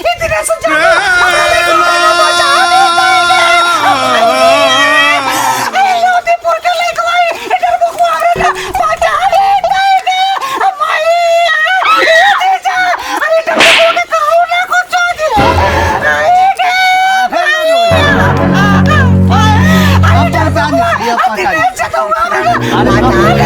इतने से ज्यादा हमारे तुम्हारा बचा नहीं पाएगा। लोधीपुर के लेकवाई इधर बुखवारे ना बचा नहीं पाएगा। हमारी ये जा अरे इधर बुखवारे के कहूँ ना कुछ दिया। अरे